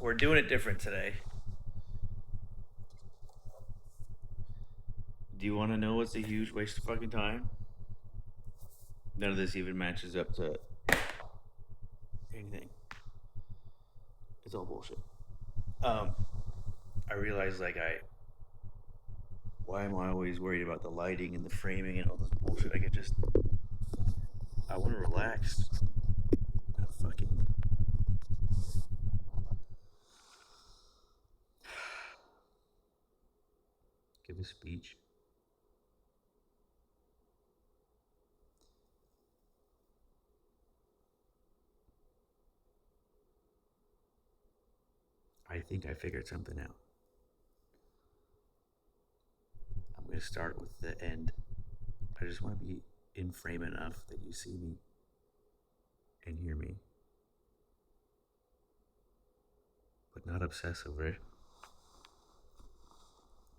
We're doing it different today. Do you want to know what's a huge waste of fucking time? None of this even matches up to anything. It's all bullshit. Um, I realize why am I always worried about the lighting and the framing and all this bullshit? I want to relax. Not fucking give a speech. I think I figured something out. I'm going to start with the end. I just want to be in frame enough that you see me and hear me, but not obsess over it.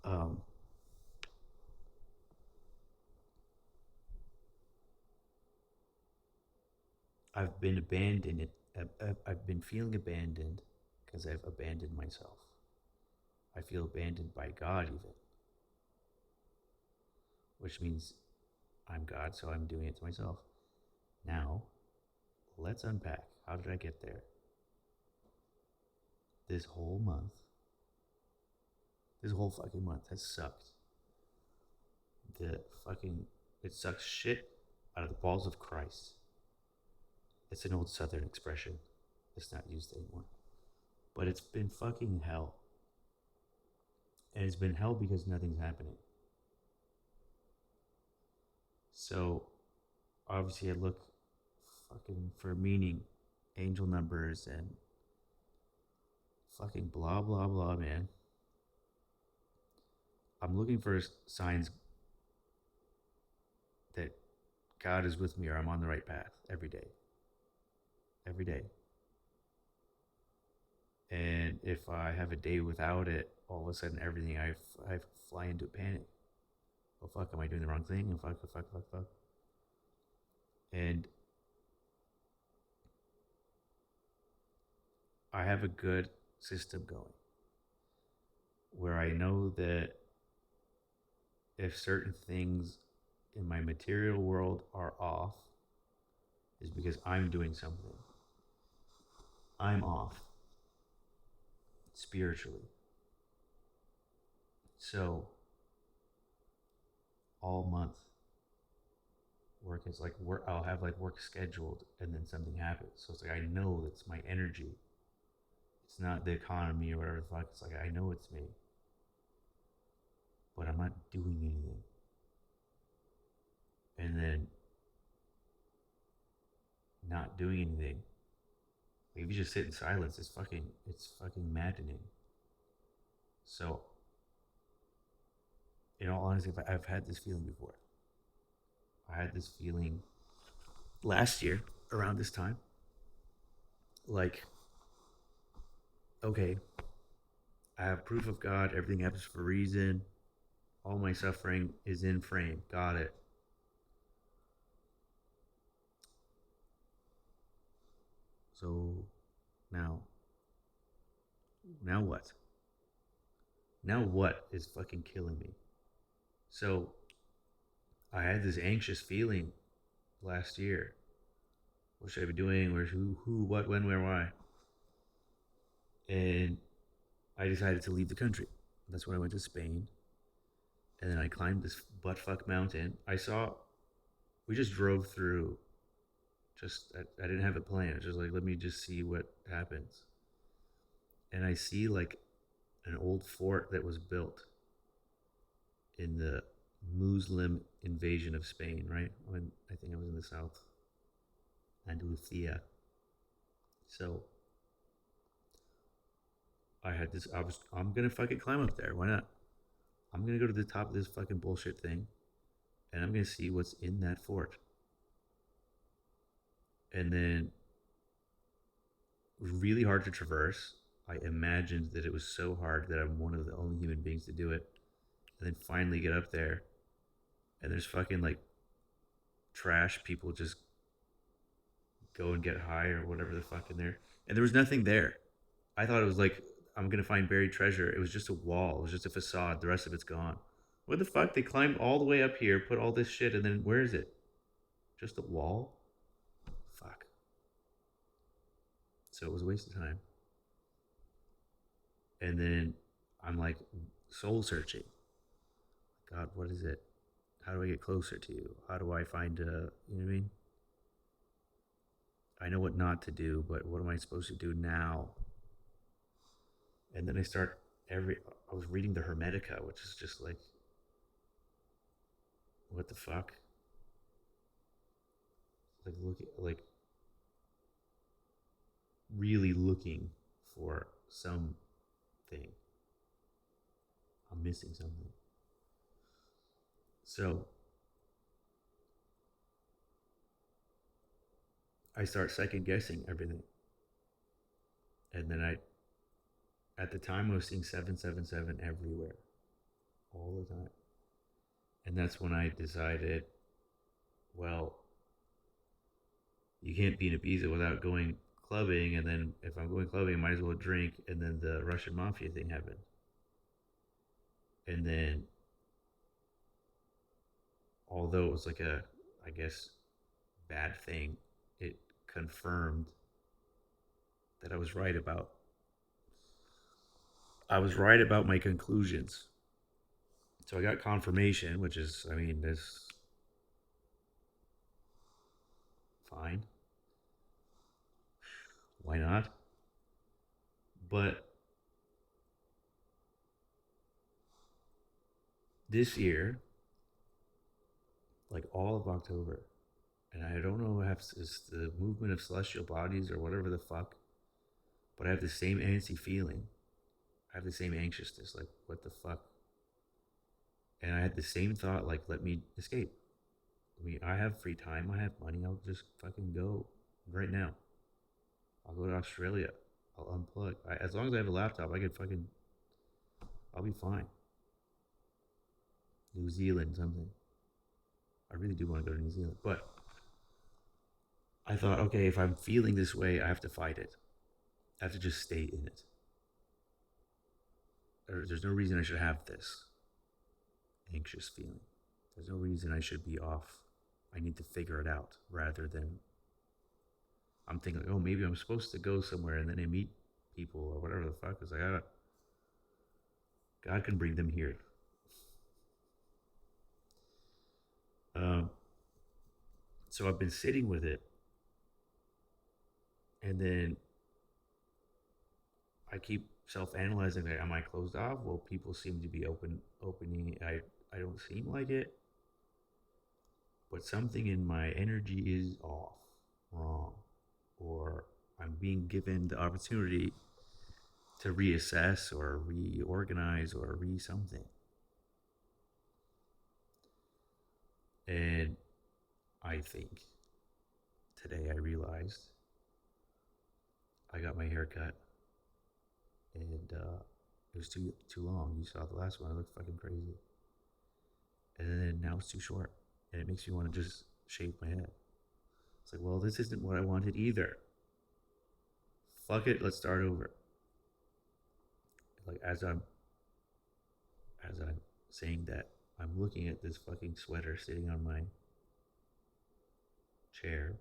Um, I've been abandoned. I've been feeling abandoned because I've abandoned myself. I feel abandoned by God, even, which means I'm God, so I'm doing it to myself. Now, let's unpack. How did I get there? This whole month, this whole fucking month has sucked. The fucking, it sucks shit out of the balls of Christ. It's an old Southern expression. It's not used anymore. But it's been fucking hell. And it's been hell because nothing's happening. So, obviously, I look fucking for meaning, angel numbers, and fucking blah, blah, blah, man. I'm looking for signs that God is with me or I'm on the right path every day. Every day. And if I have a day without it, all of a sudden everything I fly into a panic. Oh fuck, am I doing the wrong thing? And fuck. And I have a good system going where I know that if certain things in my material world are off, is because I'm doing something. I'm off spiritually. So all month work is like work. I'll have like work scheduled, and then something happens. So it's like I know it's my energy. It's not the economy or whatever the fuck. It's like I know it's me, but I'm not doing anything. And then not doing anything. Like if you just sit in silence, it's fucking maddening. So, in all honesty, I've had this feeling before. I had this feeling last year around this time. Like, okay, I have proof of God. Everything happens for a reason. All my suffering is in frame. Got it. So now, now what? Now what is fucking killing me? So I had this anxious feeling last year. What should I be doing? Where's who, what, when, where, why? And I decided to leave the country. That's when I went to Spain. And then I climbed this buttfuck mountain. We just drove through. I didn't have a plan. It's just like, let me just see what happens. And I see like an old fort that was built in the Muslim invasion of Spain, right? When I think I was in the south, Andalusia. So I'm gonna fucking climb up there. Why not? I'm gonna go to the top of this fucking bullshit thing, and I'm gonna see what's in that fort. And then it was really hard to traverse. I imagined that it was so hard that I'm one of the only human beings to do it. And then finally get up there, and there's fucking like trash people just go and get high or whatever the fuck in there. And there was nothing there. I thought it was like I'm gonna find buried treasure. It was just a wall. It was just a facade. The rest of it's gone. What the fuck? They climbed all the way up here, put all this shit, and then where is it? Just a wall? Fuck. So it was a waste of time. And then I'm like soul searching. God, what is it? How do I get closer to you? How do I find a, you know what I mean? I know what not to do, but what am I supposed to do now? And then I was reading the Hermetica, which is just like, what the fuck? Like looking, like really looking for something. I'm missing something. So I start second guessing everything. And then at the time, I was seeing 777 everywhere, all the time. And that's when I decided, well, you can't be in Ibiza without going clubbing. And then if I'm going clubbing, I might as well drink. And then the Russian mafia thing happened. And then, although it was like a, I guess, bad thing, it confirmed that I was right about my conclusions. So I got confirmation, which is, I mean, this fine. Why not? But this year, like all of October, and I don't know if it's the movement of celestial bodies or whatever the fuck, but I have the same antsy feeling. I have the same anxiousness, like, what the fuck? And I had the same thought, like, let me escape. I mean, I have free time, I have money, I'll just fucking go right now. I'll go to Australia. I'll unplug. As long as I have a laptop, I can fucking, I'll be fine. New Zealand, something. I really do want to go to New Zealand. But I thought, okay, if I'm feeling this way, I have to fight it. I have to just stay in it. There's no reason I should have this anxious feeling. There's no reason I should be off. I need to figure it out rather than I'm thinking, like, oh, maybe I'm supposed to go somewhere and then I meet people or whatever the fuck. It's like, God can bring them here. Um, so I've been sitting with it, and then I keep self-analyzing. Like, am I closed off? Well, people seem to be opening. I don't seem like it, but something in my energy is off, wrong, or I'm being given the opportunity to reassess or reorganize or re something. And I think today I realized I got my hair cut, and it was too long. You saw the last one; I looked fucking crazy. And then now it's too short, and it makes me want to just shave my head. It's like, well, this isn't what I wanted either. Fuck it, let's start over. Like as I'm saying that, I'm looking at this fucking sweater sitting on my chair,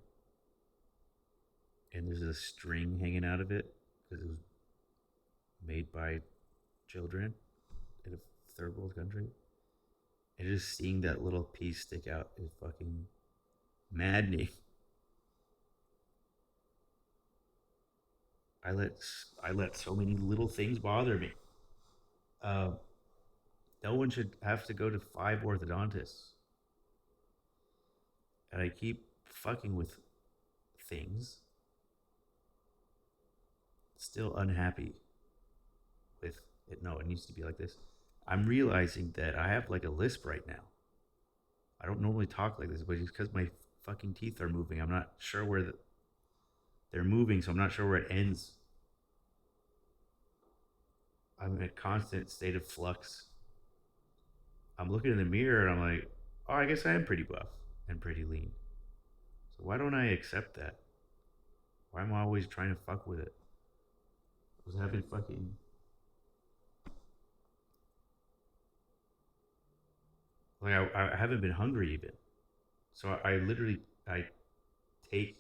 and there's a string hanging out of it because it was made by children in a third world country. And just seeing that little piece stick out is fucking maddening. I let I let so many little things bother me. Uh, no one should have to go to 5 orthodontists, and I keep fucking with things. Still unhappy with it. No, it needs to be like this. I'm realizing that I have like a lisp right now. I don't normally talk like this, but it's because my fucking teeth are moving. I'm not sure they're moving, so I'm not sure where it ends. I'm in a constant state of flux. I'm looking in the mirror and I'm like, oh, I guess I am pretty buff and pretty lean. So why don't I accept that? Why am I always trying to fuck with it? was having fucking like I haven't been hungry even. So I literally I take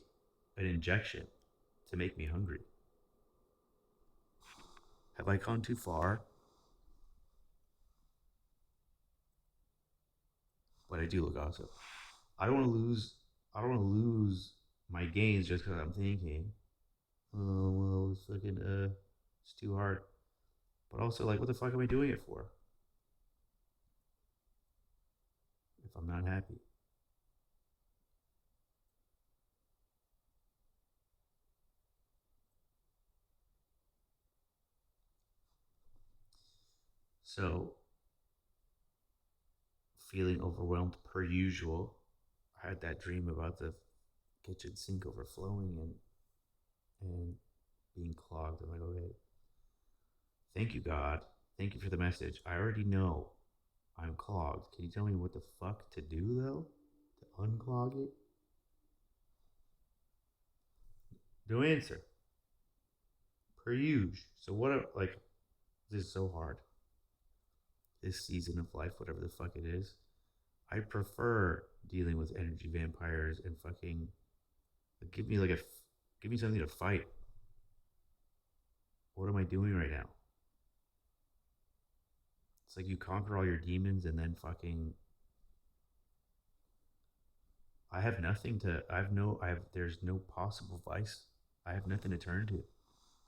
an injection to make me hungry. Have I gone too far? But I do look awesome. I don't want to lose. I don't want to lose my gains just because I'm thinking, oh well, it's fucking it's too hard. But also, like, what the fuck am I doing it for? If I'm not happy. So, feeling overwhelmed per usual. I had that dream about the kitchen sink overflowing and being clogged. I'm like, okay, thank you, God. Thank you for the message. I already know I'm clogged. Can you tell me what the fuck to do though? To unclog it? No answer. Per usual. So what? Like, this is so hard. This season of life, whatever the fuck it is, I prefer dealing with energy vampires and fucking give me like give me something to fight. What am I doing right now? It's like you conquer all your demons and then fucking I have nothing to I have no I have there's no possible vice. I have nothing to turn to.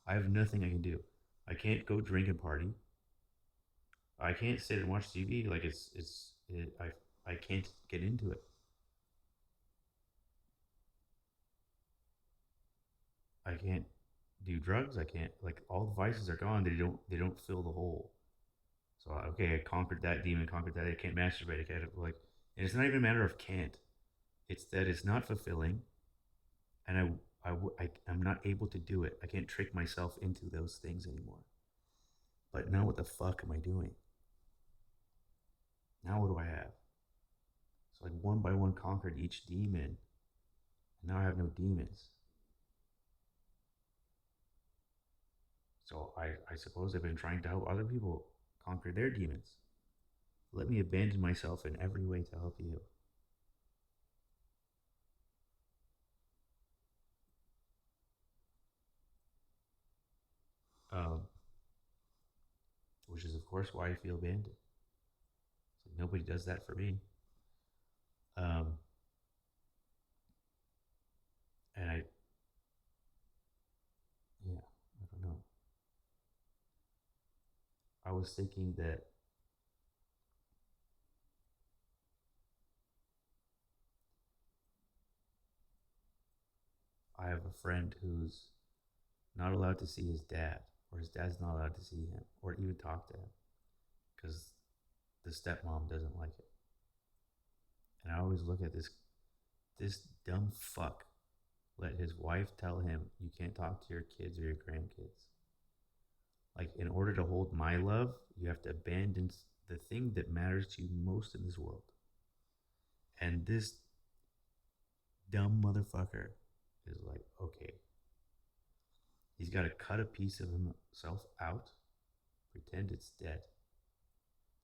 I have nothing I can do. I can't go drink and party. I can't sit and watch TV like I can't get into it. I can't do drugs. I can't like all the vices are gone. They don't fill the hole. So okay, I conquered that demon, conquered that. I can't masturbate. I can't like, and it's not even a matter of can't. It's that it's not fulfilling, and I'm not able to do it. I can't trick myself into those things anymore. But now what the fuck am I doing? Now what do I have? So like one by one conquered each demon, and now I have no demons. So I suppose I've been trying to help other people conquer their demons. Let me abandon myself in every way to help you. Um, which is, of course, why I feel abandoned. It's like nobody does that for me. Um, and yeah, I don't know. I was thinking that I have a friend who's not allowed to see his dad, or his dad's not allowed to see him, or even talk to him, because the stepmom doesn't like it. And I always look at this dumb fuck let his wife tell him you can't talk to your kids or your grandkids. Like, in order to hold my love, you have to abandon the thing that matters to you most in this world. And this dumb motherfucker is like, okay, he's got to cut a piece of himself out, pretend it's dead.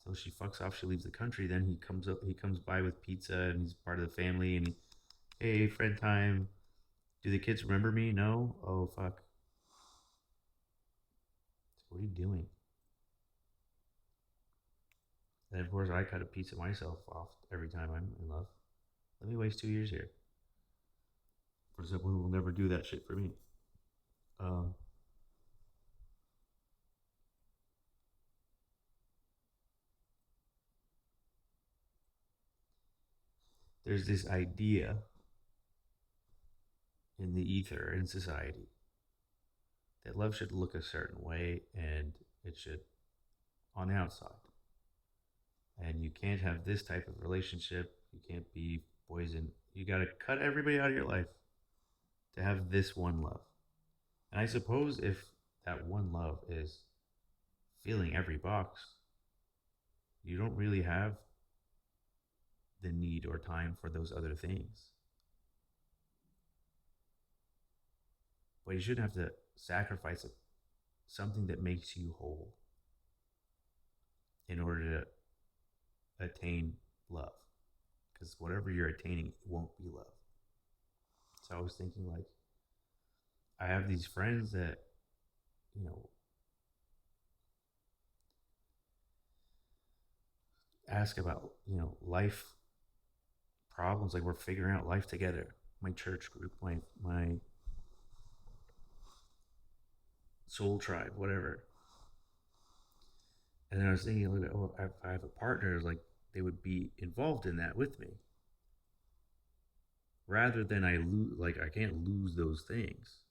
So she fucks off. She leaves the country. Then he comes up. He comes by with pizza, and he's part of the family. And hey, friend time. Do the kids remember me? No. Oh fuck. What are you doing? And of course, I cut a piece of myself off every time I'm in love. Let me waste 2 years here for someone who will never do that shit for me. Um, there's this idea in the ether in society that love should look a certain way and it should on the outside. And you can't have this type of relationship. You can't be poison. You got to cut everybody out of your life to have this one love. And I suppose if that one love is filling every box, you don't really have the need or time for those other things. But you shouldn't have to sacrifice something that makes you whole in order to attain love. Because whatever you're attaining won't be love. So I was thinking, like, I have these friends that, you know, ask about, life problems. Like, we're figuring out life together. My church group, my soul tribe, whatever. And then I was thinking a little bit, oh, if I have a partner, like, they would be involved in that with me. Rather than I lose, like, I can't lose those things.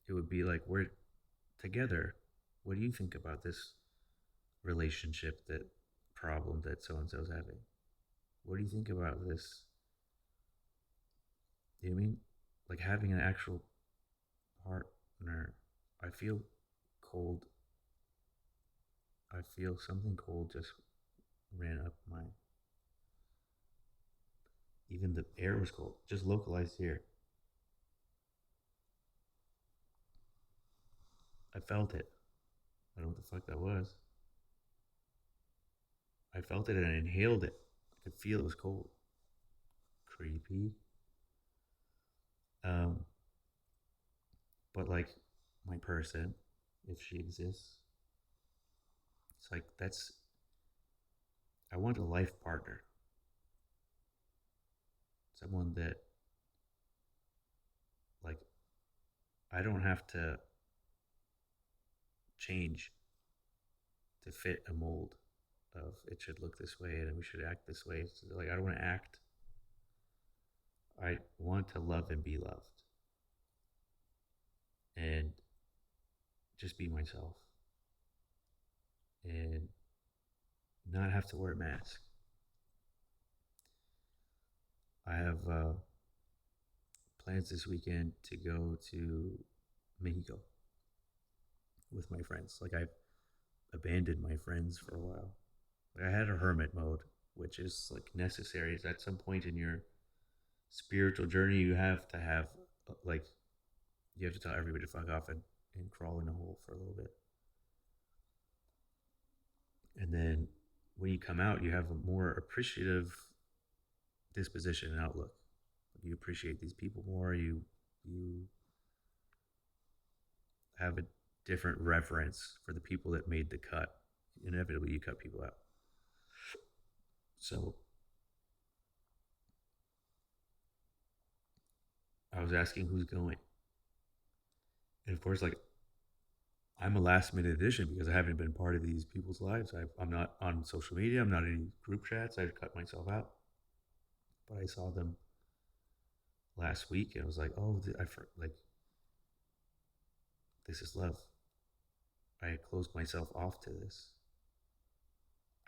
It would be like, we're together. What do you think about this relationship, that problem that so and so's having? What do you think about this? Do you know what I mean? Like, having an actual partner. I feel cold. I feel something cold just ran up my. Even the air was cold. Just localized here. I felt it. I don't know what the fuck that was. I felt it and I inhaled it. I could feel it was cold. Creepy. Um, but like, my person, if she exists, it's like, that's. I want a life partner. Someone that, like, I don't have to change to fit a mold of it should look this way and we should act this way. It's like, I don't want to act. I want to love and be loved and just be myself and not have to wear a mask. I have plans this weekend to go to Mexico with my friends. Like, I've abandoned my friends for a while. Like, I had a hermit mode, which is like necessary. Is at some point in your spiritual journey, you have to have, like, you have to tell everybody to fuck off and crawl in a hole for a little bit. And then when you come out, you have a more appreciative disposition and outlook. You appreciate these people more. You have a different reverence for the people that made the cut. Inevitably, you cut people out. So I was asking who's going, and of course, like, I'm a last minute addition because I haven't been part of these people's lives. I'm not on social media. I'm not in any group chats. I cut myself out. But I saw them last week, and I was like, oh, like, this is love. I closed myself off to this.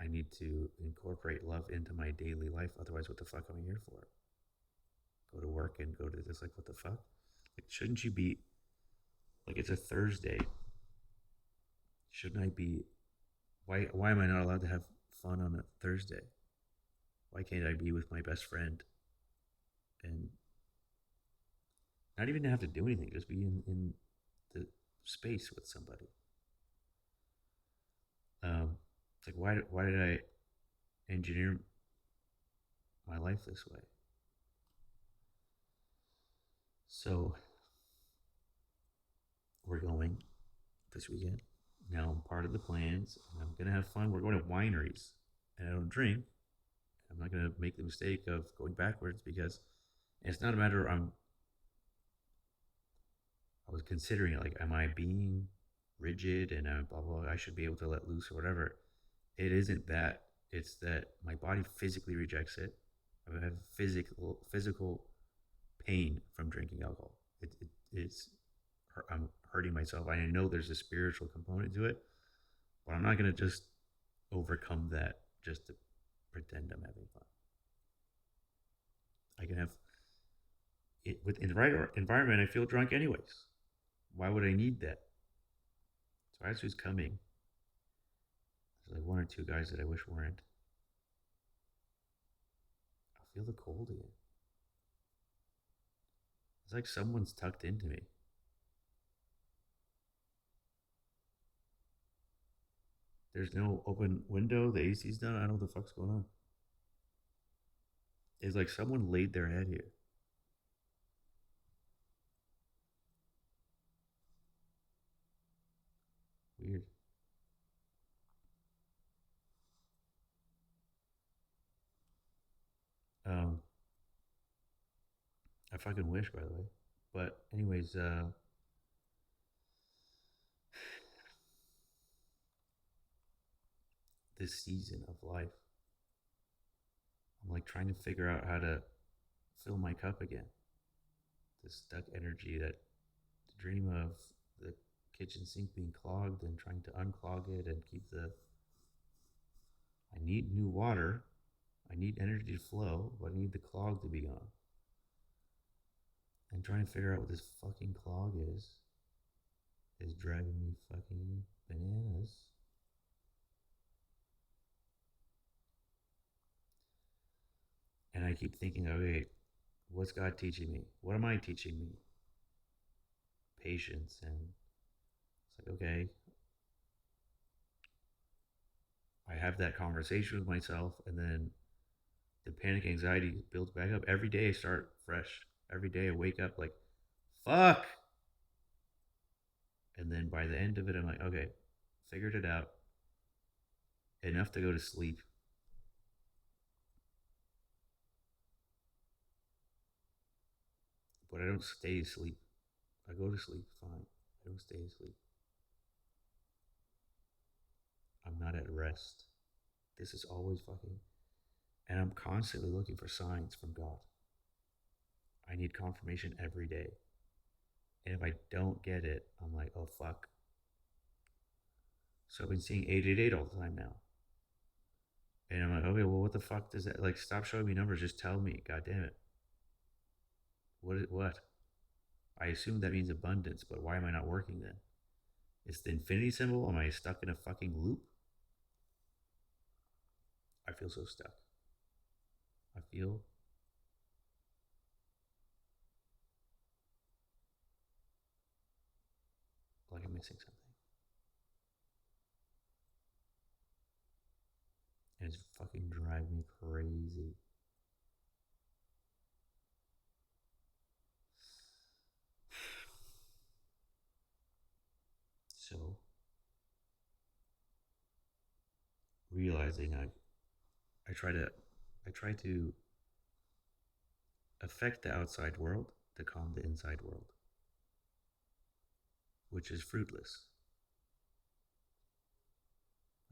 I need to incorporate love into my daily life. Otherwise, what the fuck am I here for? Go to work and go to this. Like, what the fuck? Like, shouldn't you be, like, it's a Thursday. Shouldn't I be, why am I not allowed to have fun on a Thursday? Why can't I be with my best friend and not even have to do anything, just be in the space with somebody? It's like, why did I engineer my life this way? So we're going this weekend. Now I'm part of the plans, and I'm gonna have fun. We're going to wineries, and I don't drink. I'm not gonna make the mistake of going backwards because it's not a matter. I was considering it, like, am I being rigid and blah, blah blah? I should be able to let loose or whatever. It isn't that. It's that my body physically rejects it. I have physical pain from drinking alcohol. It's I'm hurting myself. I know there's a spiritual component to it, but I'm not gonna just overcome that just to pretend I'm having fun. I can have it within the right environment. I feel drunk anyways. Why would I need that? So as who's coming, there's like one or two guys that I wish weren't. I feel the cold again. It's like someone's tucked into me. There's no open window. The AC's done. I don't know what the fuck's going on. It's like someone laid their head here. Weird. Um, I fucking wish, by the way. But anyways, this season of life, I'm like trying to figure out how to fill my cup again. This stuck energy that dream of the kitchen sink being clogged and trying to unclog it and keep the. I need new water. I need energy to flow, but I need the clog to be gone. And trying to figure out what this fucking clog is driving me fucking bananas. And I keep thinking, okay, what's God teaching me? What am I teaching me? Patience. And it's like, okay, I have that conversation with myself, and then the panic anxiety builds back up. Every day I start fresh. Every day I wake up like, fuck. And then by the end of it, I'm like, okay, figured it out. Enough to go to sleep. But I don't stay asleep. I go to sleep fine. I don't stay asleep. I'm not at rest. This is always fucking. And I'm constantly looking for signs from God. I need confirmation every day. And if I don't get it, I'm like, oh fuck. So I've been seeing 888 all the time now. And I'm like, okay, well, what the fuck does that, like, stop showing me numbers. Just tell me. God damn it. What? I assume that means abundance, but why am I not working then? It's the infinity symbol. Am I stuck in a fucking loop? I feel so stuck. I feel like I'm missing something. And it's fucking driving me crazy. So, realizing I try to affect the outside world to calm the inside world, which is fruitless,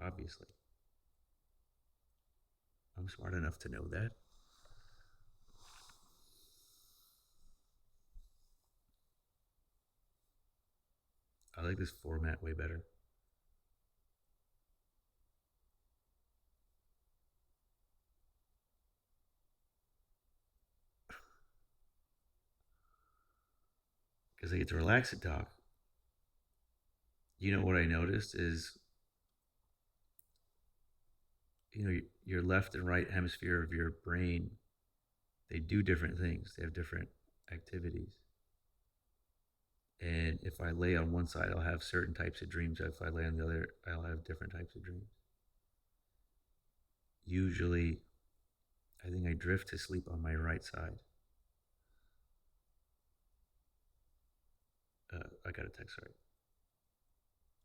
obviously. I'm smart enough to know that. I like this format way better. Because I get to relax and talk. You know what I noticed is, your left and right hemisphere of your brain, they do different things. They have different activities. And if I lay on one side, I'll have certain types of dreams. If I lay on the other, I'll have different types of dreams. Usually, I think I drift to sleep on my right side. I got a text, sorry.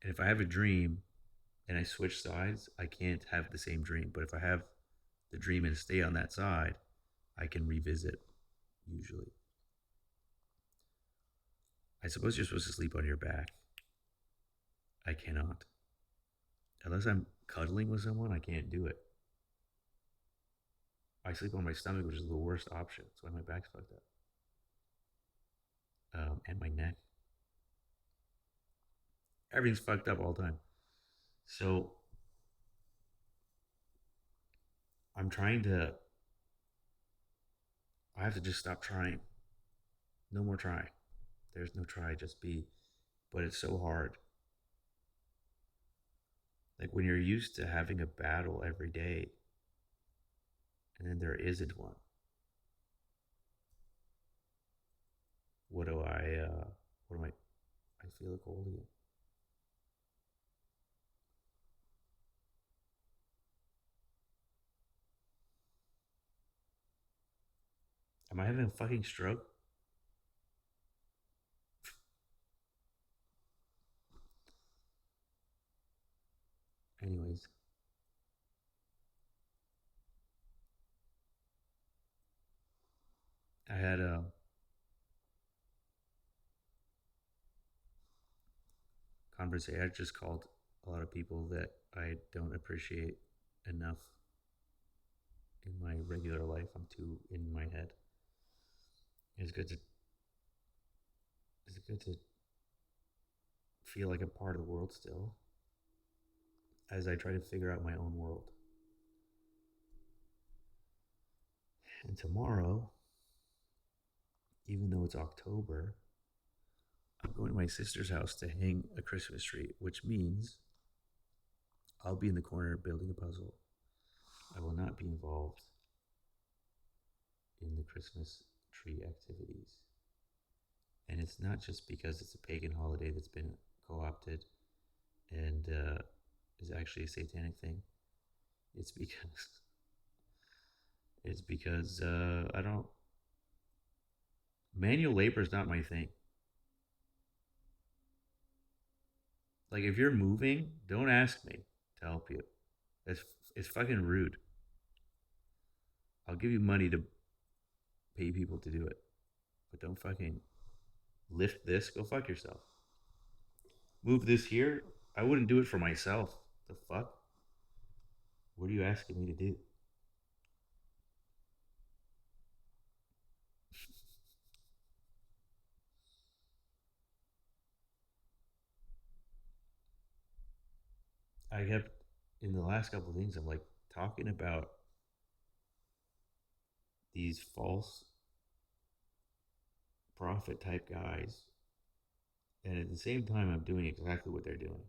And if I have a dream and I switch sides, I can't have the same dream. But if I have the dream and stay on that side, I can revisit, usually. I suppose you're supposed to sleep on your back. I cannot. Unless I'm cuddling with someone, I can't do it. I sleep on my stomach, which is the worst option. That's why my back's fucked up. And my neck. Everything's fucked up all the time. So I'm trying to. I have to just stop trying. No more try. There's no try, just be. But it's so hard. Like when you're used to having a battle every day, and then there isn't one. What do I? What am I? I feel the cold again. Am I having a fucking stroke? Anyways, I had a conversation. I just called a lot of people that I don't appreciate enough in my regular life. I'm too in my head. It's good to it's good to feel like a part of the world still as I try to figure out my own world. And tomorrow, even though it's October, I'm going to my sister's house to hang a Christmas tree, which means I'll be in the corner building a puzzle. I will not be involved in the Christmas tree activities. And it's not just because it's a pagan holiday that's been co opted and is actually a satanic thing. It's because I don't. Manual labor is not my thing. Like if you're moving, don't ask me to help you. It's it's fucking rude. I'll give you money to pay people to do it, but don't fucking lift this. Go fuck yourself. Move this here. I wouldn't do it for myself. The fuck? What are you asking me to do? I kept in the last couple of things. I'm like talking about these false prophet type guys, and at the same time, I'm doing exactly what they're doing.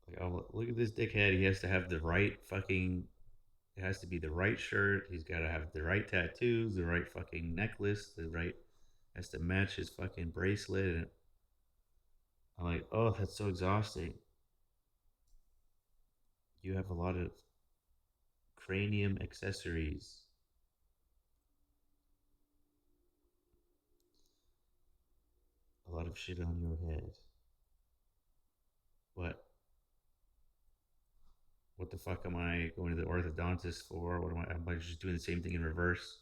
Like, oh, look at this dickhead. He has to have the right fucking. It has to be the right shirt. He's got to have the right tattoos, the right fucking necklace, the right. Has to match his fucking bracelet. And I'm like, oh, that's so exhausting. You have a lot of cranium accessories. A lot of shit on your head. But what the fuck am I going to the orthodontist for? What am I just doing the same thing in reverse?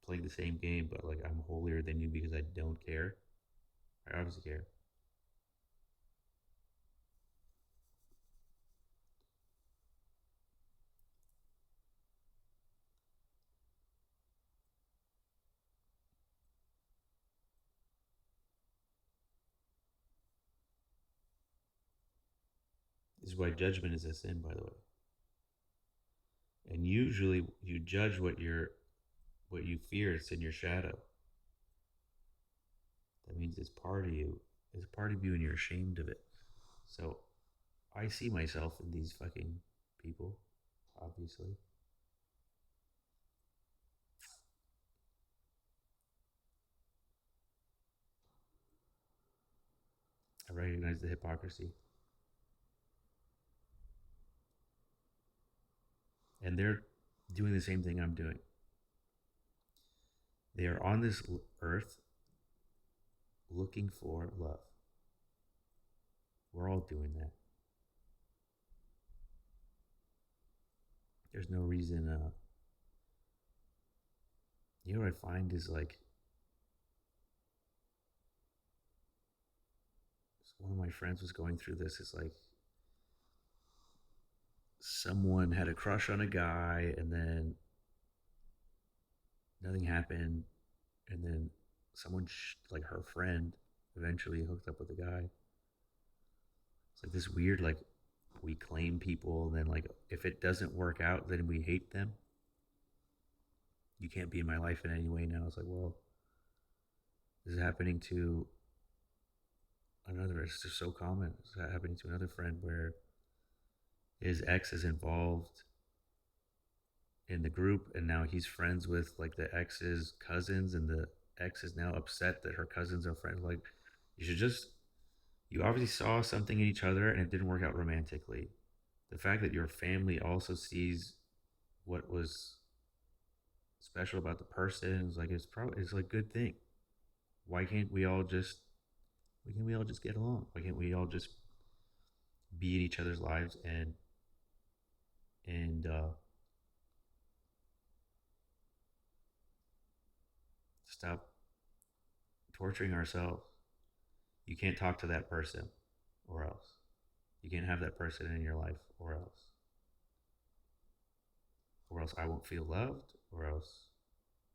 Playing the same game, but like I'm holier than you because I don't care. I obviously care. This is why judgment is a sin, by the way. And usually you judge what you fear. It's in your shadow. That means it's part of you. It's part of you, and you're ashamed of it. So I see myself in these fucking people, obviously. I recognize the hypocrisy. And they're doing the same thing I'm doing. They are on this earth looking for love. We're all doing that. There's no reason. You know what I find is like one of my friends was going through this. It's like someone had a crush on a guy, and then nothing happened, and then someone like her friend eventually hooked up with the guy. It's like this weird like we claim people, and then like if it doesn't work out, then we hate them. You can't be in my life in any way now. It's like, well, this is happening to another. It's just so common. It's happening to another friend where his ex is involved in the group, and now he's friends with like the ex's cousins, and the ex is now upset that her cousins are friends. Like, you should just, you obviously saw something in each other and it didn't work out romantically. The fact that your family also sees what was special about the person is like it's like a good thing. Why can't we all just get along? Why can't we all just be in each other's lives and stop torturing ourselves? You can't talk to that person, or else you can't have that person in your life, or else I won't feel loved, or else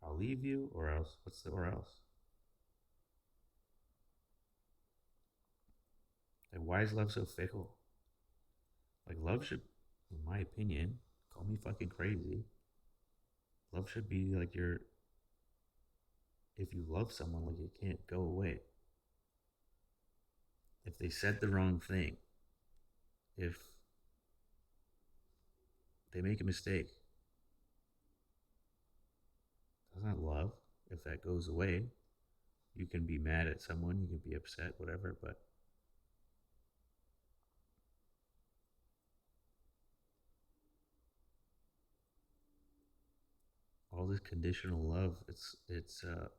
I'll leave you, or else what's the or else? Like, why is love so fickle? Like, love should, in my opinion, call me fucking crazy. Love should be like if you love someone, like it can't go away. If they said the wrong thing, if they make a mistake, that's not love. If that goes away, you can be mad at someone, you can be upset, whatever, but all this conditional love, it's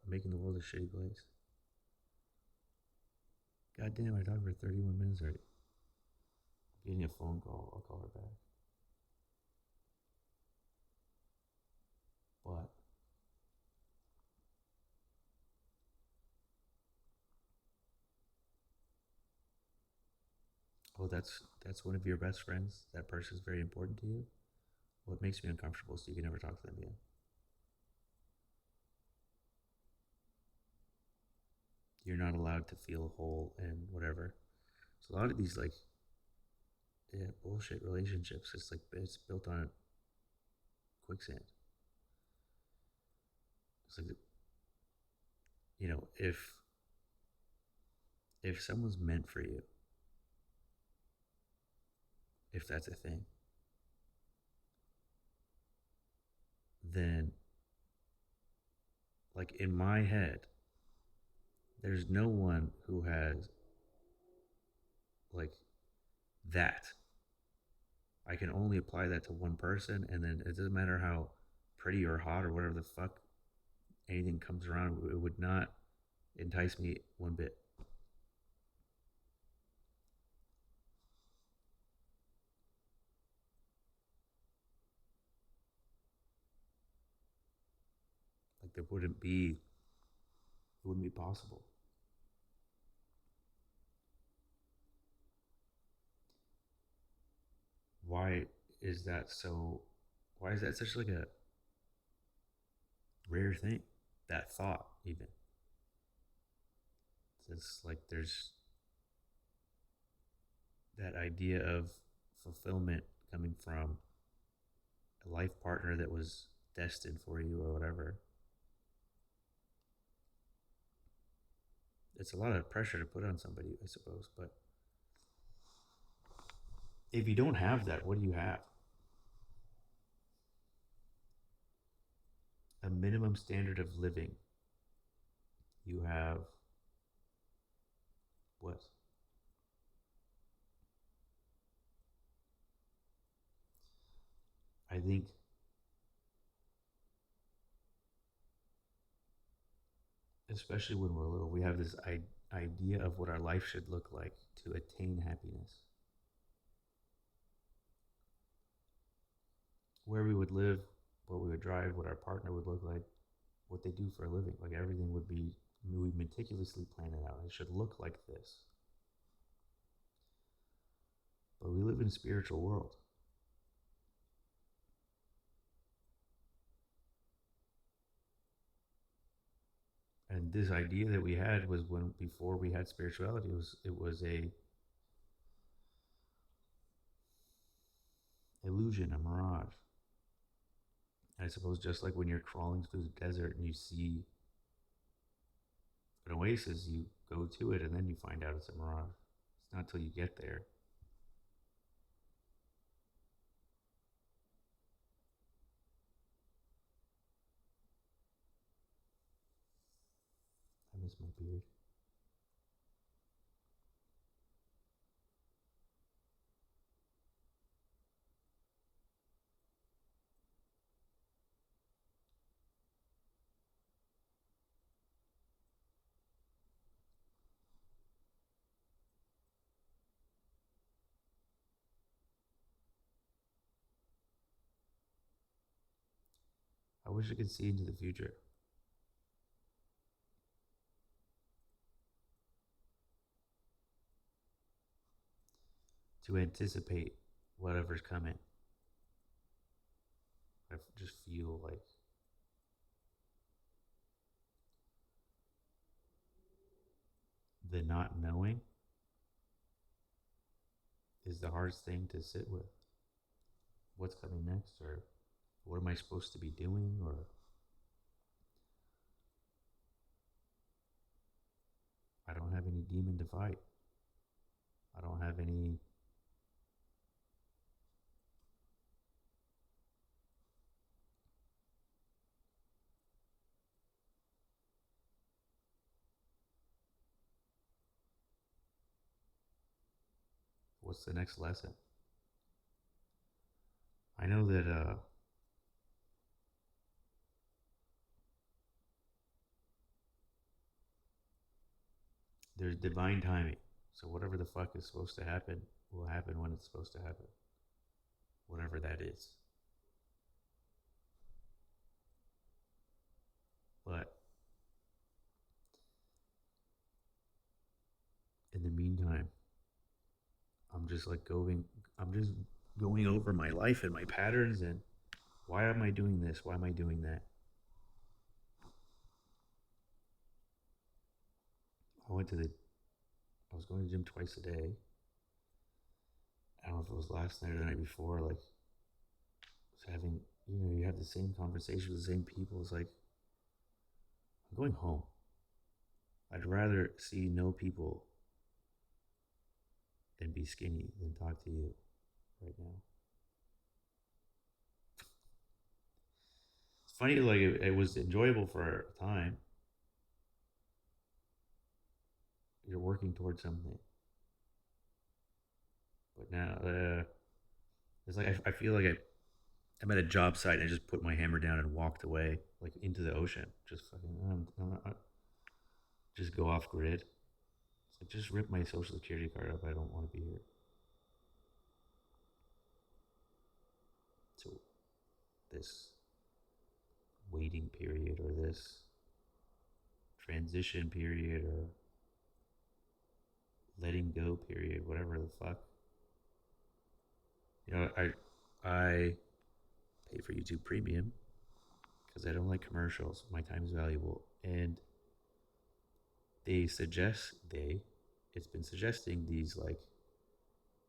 making the world a shitty place. God damn, I talked for 31 minutes already. I'm getting a phone call. I'll call her back. But oh, that's one of your best friends. That person is very important to you. Well, it makes me uncomfortable, so you can never talk to them again. You're not allowed to feel whole and whatever. So a lot of these like bullshit relationships, it's built on quicksand. It's like if someone's meant for you, if that's a thing, then like in my head, there's no one who has like that. I can only apply that to one person, and then it doesn't matter how pretty or hot or whatever the fuck anything comes around, it would not entice me one bit. Like it wouldn't be possible. Why is that so? Why is that such like a rare thing? That thought, even. It's like there's that idea of fulfillment coming from a life partner that was destined for you or whatever. It's a lot of pressure to put on somebody, I suppose. But if you don't have that, what do you have? A minimum standard of living. You have what? I think especially when we're little, we have this idea of what our life should look like to attain happiness. Where we would live, what we would drive, what our partner would look like, what they do for a living. Like everything would be, we meticulously plan it out. It should look like this. But we live in a spiritual world. And this idea that we had was when before we had spirituality, it was a illusion, a mirage. I suppose just like when you're crawling through the desert and you see an oasis, you go to it and then you find out it's a mirage. It's not till you get there. I miss my beard. wish I could see into the future. To anticipate whatever's coming. I just feel like the not knowing is the hardest thing to sit with. What's coming next, or what am I supposed to be doing, or I don't have any demon to fight. I don't have any. What's the next lesson? I know that there's divine timing. So whatever the fuck is supposed to happen will happen when it's supposed to happen. Whatever that is. But in the meantime, I'm just like going I'm just going over my life and my patterns and why am I doing this? Why am I doing that? I went to the I was going to the gym twice a day. I don't know if it was last night or the night before, like was having you have the same conversation with the same people. It's like I'm going home. I'd rather see no people and be skinny than talk to you right now. It's funny, like it was enjoyable for a time. You're working towards something, but now it's like I feel like I'm at a job site and I just put my hammer down and walked away, like into the ocean. Just fucking, just go off grid. It's like just rip my social security card up. I don't want to be here. So this waiting period or this transition period or letting go period, whatever the fuck. I pay for YouTube Premium because I don't like commercials. My time is valuable, and it's been suggesting these like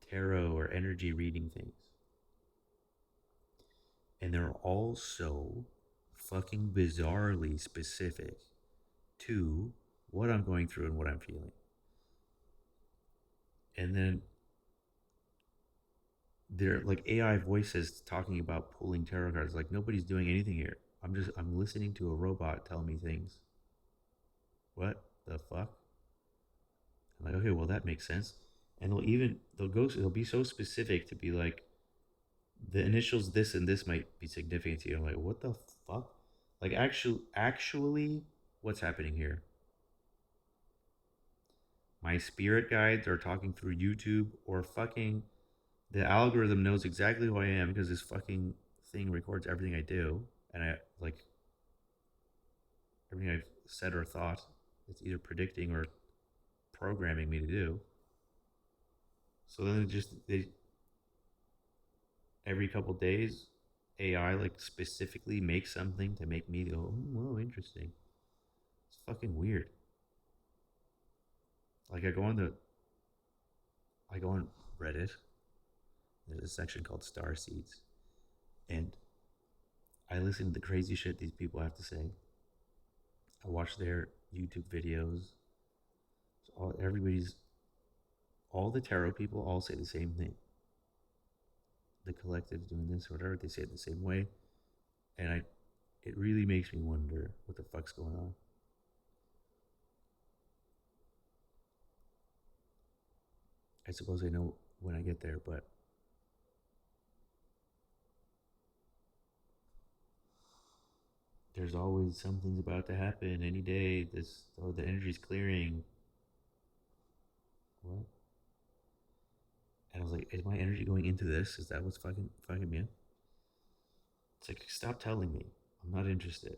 tarot or energy reading things, and they're all so fucking bizarrely specific to what I'm going through and what I'm feeling. And then they're like AI voices talking about pulling tarot cards. Like nobody's doing anything here. I'm listening to a robot tell me things. What the fuck? I'm like, okay, well that makes sense. And they'll be so specific to be like the initials this and this might be significant to you. I'm like, what the fuck? Like actually what's happening here? My spirit guides are talking through YouTube or fucking the algorithm knows exactly who I am because this fucking thing records everything I do and I like everything I've said or thought. It's either predicting or programming me to do. So then they every couple days, AI like specifically makes something to make me go, whoa, interesting. It's fucking weird. Like I go on Reddit. There's a section called Star Seeds, and I listen to the crazy shit these people have to say. I watch their YouTube videos. So all the tarot people all say the same thing. The collective's doing this or whatever. They say it the same way, and it really makes me wonder what the fuck's going on. I suppose I know when I get there, but there's always something's about to happen any day. The energy's clearing. What? And I was like, is my energy going into this? Is that what's fucking me up? It's like, stop telling me. I'm not interested.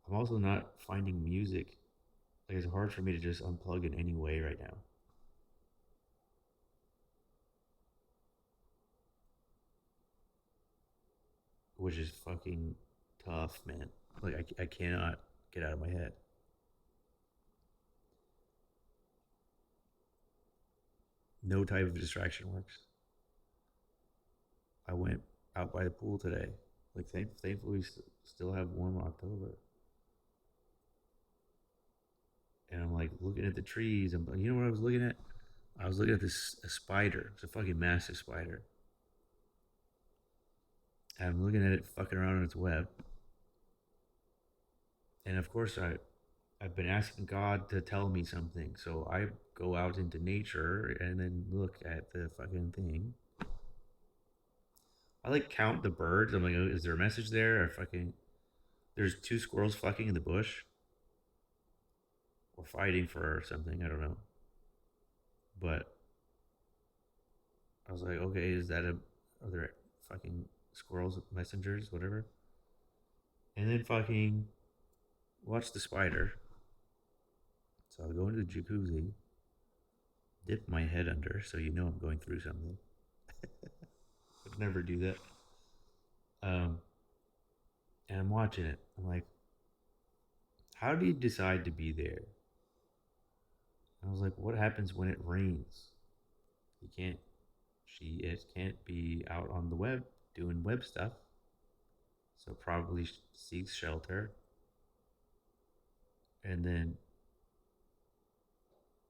I'm also not finding music. Like, it's hard for me to just unplug in any way right now. Which is fucking tough, man. Like, I cannot get out of my head. No type of distraction works. I went out by the pool today. Like, thankfully, we still have warm October. And I'm like looking at the trees. And you know what I was looking at? I was looking at this a spider. It's a fucking massive spider. And I'm looking at it fucking around on its web. And of course, I've been asking God to tell me something. So I go out into nature and then look at the fucking thing. I like count the birds. I'm like, oh, is there a message there? Or fucking, there's two squirrels fucking in the bush or fighting for something. I don't know. But I was like, okay, is that a, are there fucking squirrels, messengers, whatever? And then fucking watch the spider. So I'll go into the jacuzzi, dip my head under so you know I'm going through something. I'd never do that. Um, and I'm watching it. I'm like, how do you decide to be there? I was like, what happens when it rains? You can't, it can't be out on the web doing web stuff. So probably seeks shelter. And then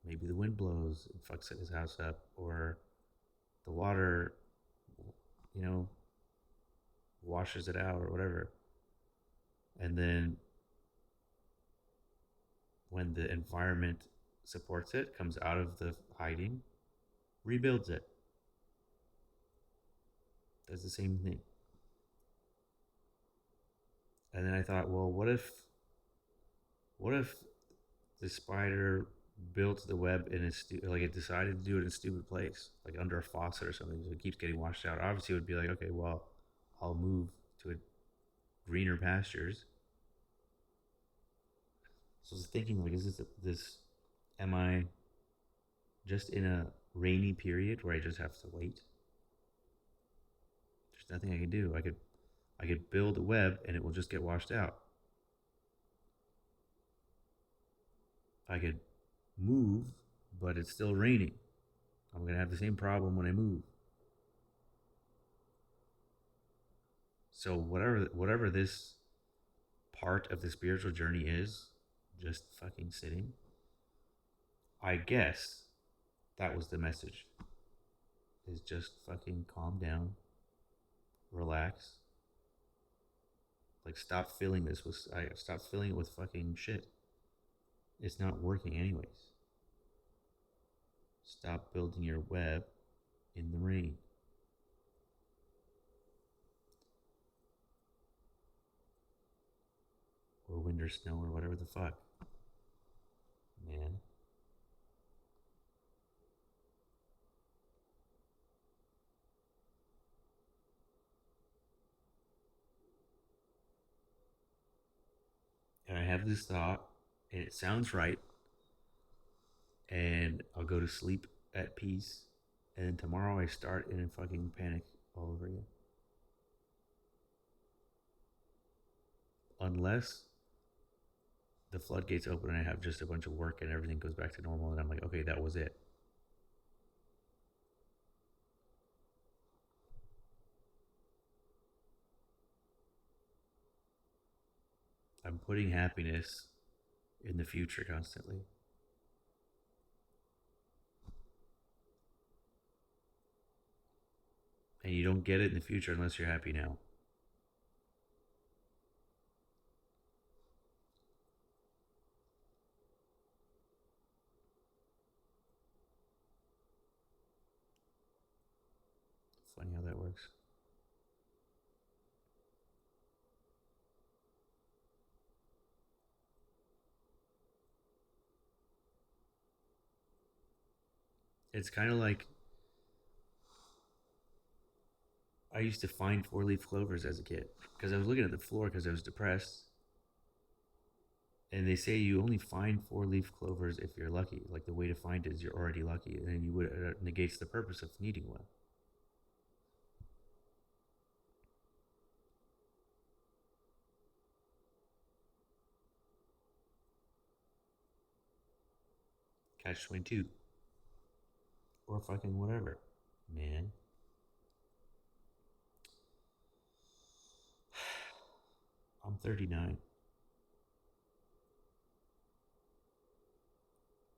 maybe the wind blows and fucks his house up, or the water, you know, washes it out or whatever. And then when the environment supports it, comes out of the hiding, rebuilds it, does the same thing. And then I thought, well, what if the spider built the web in like it decided to do it in a stupid place, like under a faucet or something, so it keeps getting washed out. Obviously, it would be like, okay, well, I'll move to a greener pastures. So I was thinking, like, is this? Am I just in a rainy period where I just have to wait? There's nothing I can do. I could build a web and it will just get washed out. I could move, but it's still raining. I'm gonna have the same problem when I move. So whatever this part of the spiritual journey is, just fucking sitting. I guess that was the message. Is just fucking calm down, relax. Like, stop filling this with. I stop filling it with fucking shit. It's not working anyways. Stop building your web in the rain. Or wind or snow or whatever the fuck. Man. And I have this thought, and it sounds right, and I'll go to sleep at peace, and then tomorrow I start in a fucking panic all over again. Unless the floodgates open and I have just a bunch of work and everything goes back to normal, and I'm like, okay, that was it. I'm putting happiness in the future constantly. And you don't get it in the future unless you're happy now. Funny how that works. It's kind of like I used to find four-leaf clovers as a kid because I was looking at the floor because I was depressed. And they say you only find four-leaf clovers if you're lucky. Like the way to find it is you're already lucky, and then you would negates the purpose of needing one. Catch 22 or fucking whatever, man. I'm 39.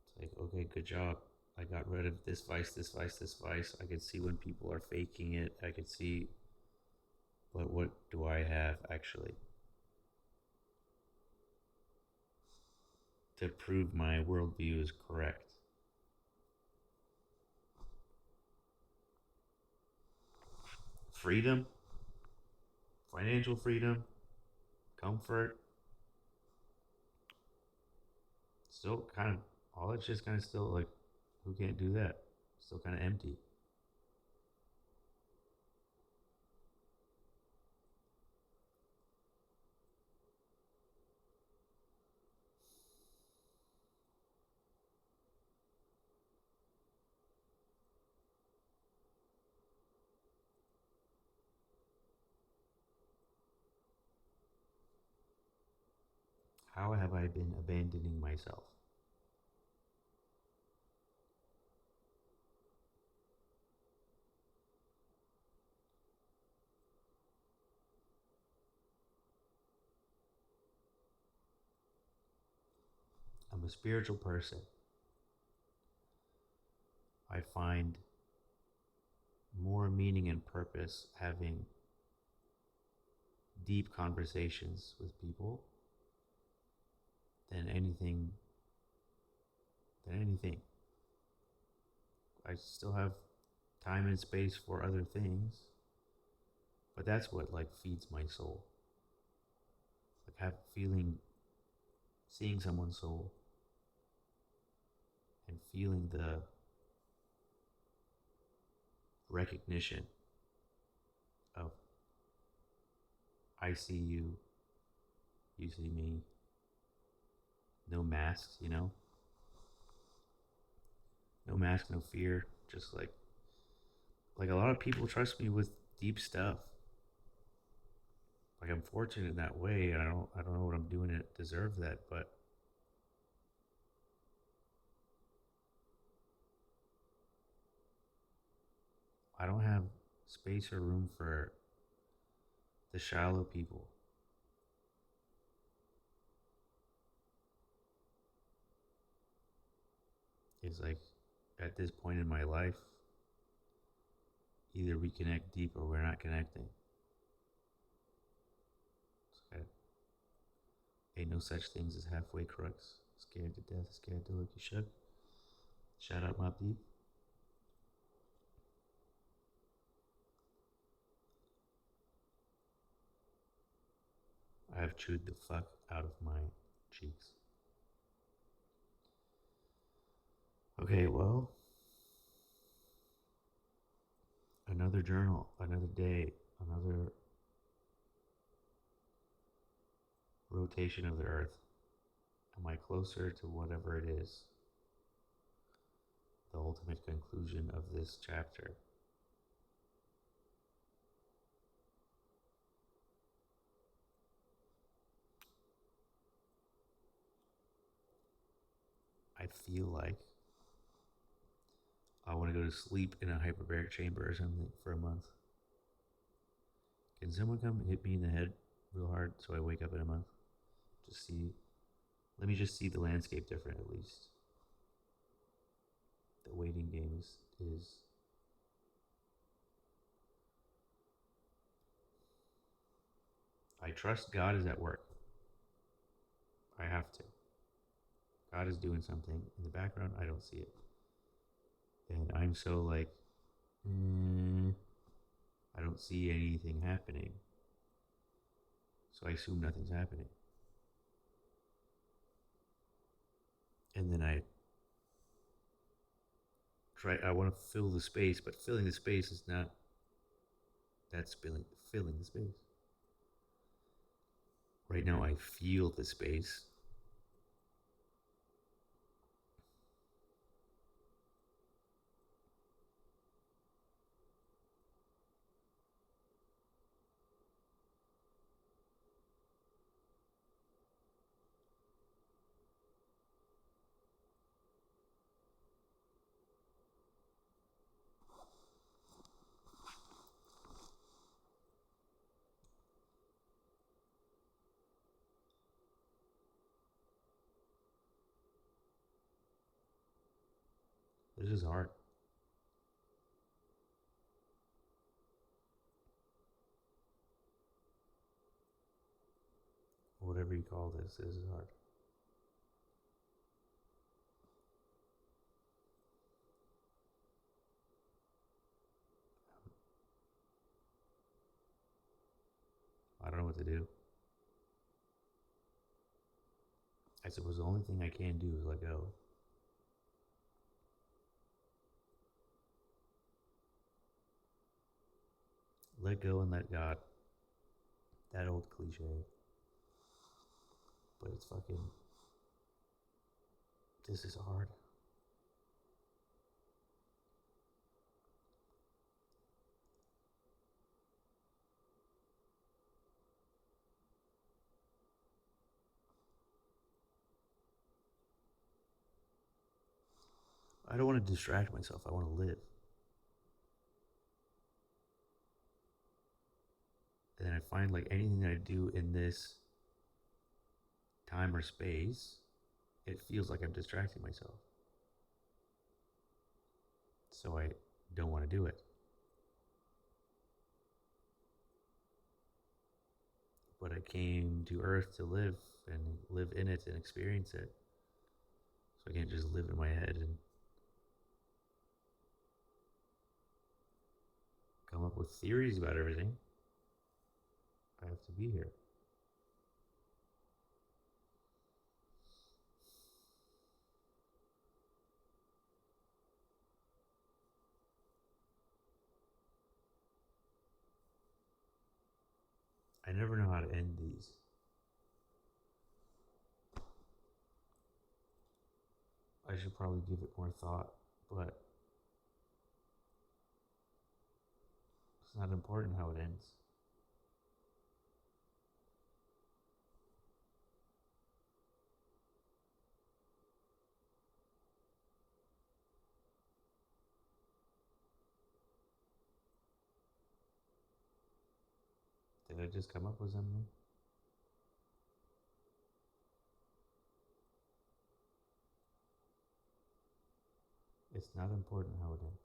It's like, okay, good job. I got rid of this vice, this vice, this vice. I could see when people are faking it. I could see, but what do I have actually to prove my worldview is correct? Freedom, financial freedom, comfort. Still kind of, all that shit's kind of still like, who can't do that? Still kind of empty. How have I been abandoning myself? I'm a spiritual person. I find more meaning and purpose having deep conversations with people than anything. I still have time and space for other things, but that's what like feeds my soul. Like have feeling, seeing someone's soul and feeling the recognition of I see you, you see me. No masks, you know? No mask, no fear. Just like a lot of people trust me with deep stuff. Like I'm fortunate in that way. I don't know what I'm doing to deserve that, but I don't have space or room for the shallow people. It's like at this point in my life, either we connect deep or we're not connecting. So ain't no such things as halfway crooks. Scared to death, scared to look you shook. Shout out Mob Deep. I have chewed the fuck out of my cheeks. Okay, well, another journal, another day, another rotation of the earth. Am I closer to whatever it is? The ultimate conclusion of this chapter. I feel like I want to go to sleep in a hyperbaric chamber or something for a month. Can someone come hit me in the head real hard so I wake up in a month? Just see. Let me just see the landscape different at least. The waiting game is I trust God is at work. I have to. God is doing something in the background. I don't see it. And I'm so like, I don't see anything happening. So I assume nothing's happening. And then I want to fill the space, but filling the space is not That's filling the space. Right now, I feel the space. This is hard. Whatever you call this is hard. I don't know what to do. I suppose the only thing I can do is let go. Let go and let God. That old cliche. But it's fucking. This is hard. I don't want to distract myself. I want to live. And then I find like anything that I do in this time or space, it feels like I'm distracting myself. So I don't want to do it. But I came to Earth to live and live in it and experience it. So I can't just live in my head and come up with theories about everything. I have to be here. I never know how to end these. I should probably give it more thought, but it's not important how it ends. Did I just come up with something? It's not important how it ends.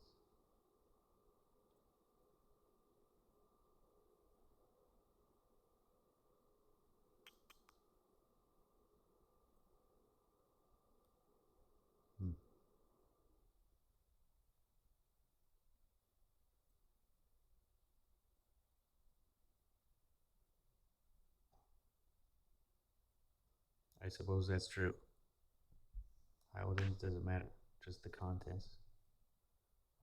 Hmm. I suppose that's true. How it ends doesn't matter, just the contents.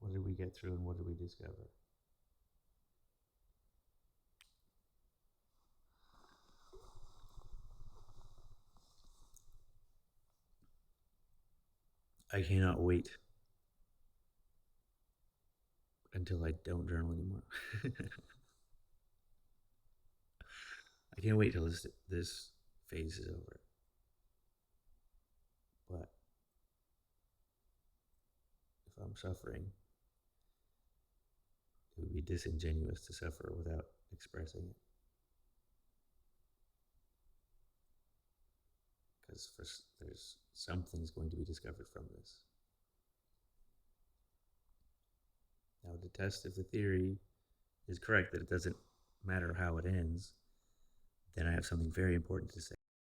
What did we get through and what did we discover? I cannot wait until I don't journal anymore. I can't wait till this phase is over. But if I'm suffering, it would be disingenuous to suffer without expressing it. Because there's something's going to be discovered from this. Now, to test if the theory is correct that it doesn't matter how it ends, then I have something very important to say.